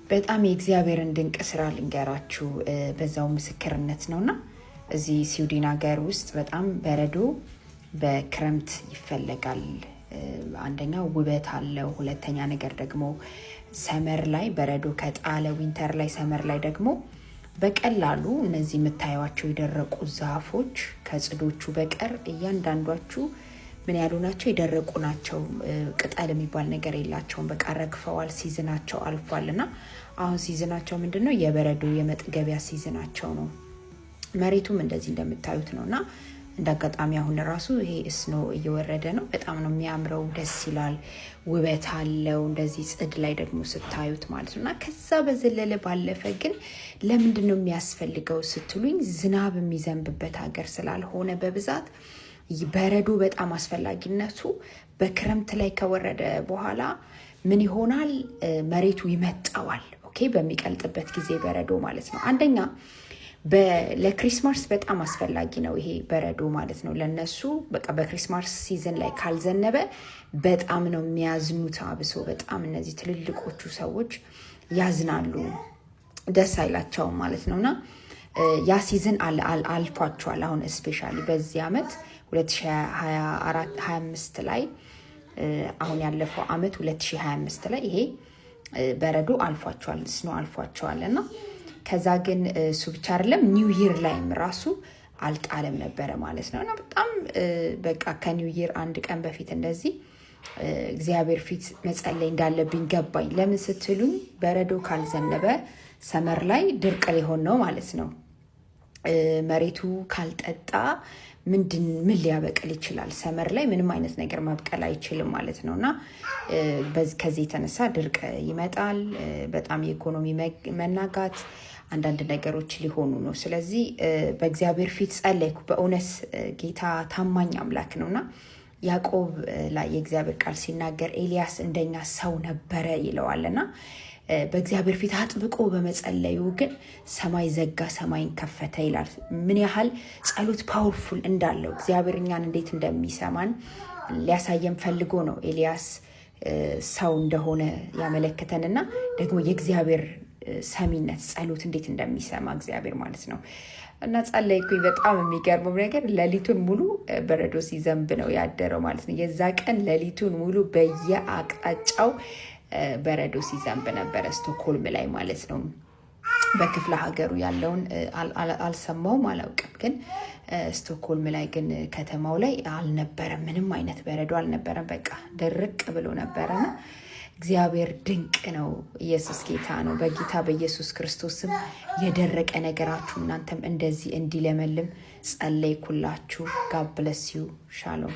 በጣም የእግዚአብሔርን ድንቅ ስራ ልንገራችሁ በዛው ምስክርነት ነውና እዚህ ስዊድን ሀገር ውስጥ በጣም በረዶ በክረምት ይፈለጋል። አንደኛ ውበት አለው፣ ሁለተኛ ነገር ደግሞ ሰመር ላይ በረዶ ከጣለ ዊንተር ላይ ሰመር ላይ ደግሞ በቀላሉ እነዚህ የምታዩዋቸው የደረቁ ዛፎች ከጽዶቹ በቀር እያንዳንዷችሁ ምን ያሉ ናቸው? የደረቁ ናቸው። ቅጠል የሚባል ነገር የላቸውም። በቃ ረግፈዋል። ሲዝናቸው አልፏልና አሁን ሲዝናቸው ምንድነው? የበረዶ የመጥገቢያ ሲዝናቸው ነው። መሬቱም እንደዚህ እንደምታዩት ነውና እንዳጋጣሚ አሁን ራሱ ይሄ ስኖ እየወረደ ነው። በጣም ነው የሚያምረው፣ ደስ ይላል፣ ውበት አለው። እንደዚህ ጽድ ላይ ደግሞ ስታዩት ማለት ነውና ከዛ በዘለለ ባለፈ ግን ለምንድነው የሚያስፈልገው ስትሉኝ ዝናብ የሚዘንብበት ሀገር ስላልሆነ በብዛት በረዶ በጣም አስፈላጊነቱ በክረምት ላይ ከወረደ በኋላ ምን ይሆናል? መሬቱ ይመጣዋል። ኦኬ፣ በሚቀልጥበት ጊዜ በረዶ ማለት ነው። አንደኛ ለክሪስማስ በጣም አስፈላጊ ነው ይሄ በረዶ ማለት ነው። ለነሱ በቃ በክሪስማስ ሲዝን ላይ ካልዘነበ በጣም ነው የሚያዝኑት። አብሶ በጣም እነዚህ ትልልቆቹ ሰዎች ያዝናሉ፣ ደስ አይላቸውም ማለት ነውና ያ ሲዝን አልፏቸዋል። አሁን ስፔሻሊ በዚህ አመት 2024-25 ላይ አሁን ያለፈው አመት 2025 ላይ ይሄ በረዶ አልፏቸዋል፣ ስኖ አልፏቸዋል። እና ከዛ ግን እሱ ብቻ አይደለም ኒው ይር ላይም ራሱ አልጣለም ነበረ ማለት ነው። እና በጣም በቃ ከኒው ይር አንድ ቀን በፊት እንደዚህ እግዚአብሔር ፊት መጸለይ እንዳለብኝ ገባኝ። ለምን ስትሉኝ በረዶ ካልዘነበ ሰመር ላይ ድርቅ ሊሆን ነው ማለት ነው። መሬቱ ካልጠጣ ምን ሊያበቅል ይችላል? ሰመር ላይ ምንም አይነት ነገር ማብቀል አይችልም ማለት ነውና ከዚህ የተነሳ ድርቅ ይመጣል። በጣም የኢኮኖሚ መናጋት፣ አንዳንድ ነገሮች ሊሆኑ ነው። ስለዚህ በእግዚአብሔር ፊት ጸለይኩ። በእውነት ጌታ ታማኝ አምላክ ነውና ያዕቆብ ላይ የእግዚአብሔር ቃል ሲናገር ኤልያስ እንደኛ ሰው ነበረ ይለዋልና በእግዚአብሔር ፊት አጥብቆ በመጸለዩ ግን ሰማይ ዘጋ፣ ሰማይን ከፈተ ይላል። ምን ያህል ጸሎት ፓወርፉል እንዳለው እግዚአብሔር እኛን እንዴት እንደሚሰማን ሊያሳየን ፈልጎ ነው ኤልያስ ሰው እንደሆነ ያመለከተንና ደግሞ የእግዚአብሔር ሰሚነት ጸሎት እንዴት እንደሚሰማ እግዚአብሔር ማለት ነው። እና ጸለይኩኝ። በጣም የሚገርመው ነገር ሌሊቱን ሙሉ በረዶ ሲዘንብ ነው ያደረው ማለት ነው። የዛ ቀን ሌሊቱን ሙሉ በየአቅጣጫው በረዶ ሲዘንብ ነበረ፣ ስቶክሆልም ላይ ማለት ነው። በክፍለ ሀገሩ ያለውን አልሰማውም፣ አላውቅም። ግን ስቶክሆልም ላይ ግን ከተማው ላይ አልነበረም፣ ምንም አይነት በረዶ አልነበረም። በቃ ድርቅ ብሎ ነበረና እግዚአብሔር ድንቅ ነው። ኢየሱስ ጌታ ነው። በጌታ በኢየሱስ ክርስቶስም የደረቀ ነገራችሁ እናንተም እንደዚህ እንዲለመልም ጸለይኩላችሁ። ጋድ ብለስ ዩ። ሻሎም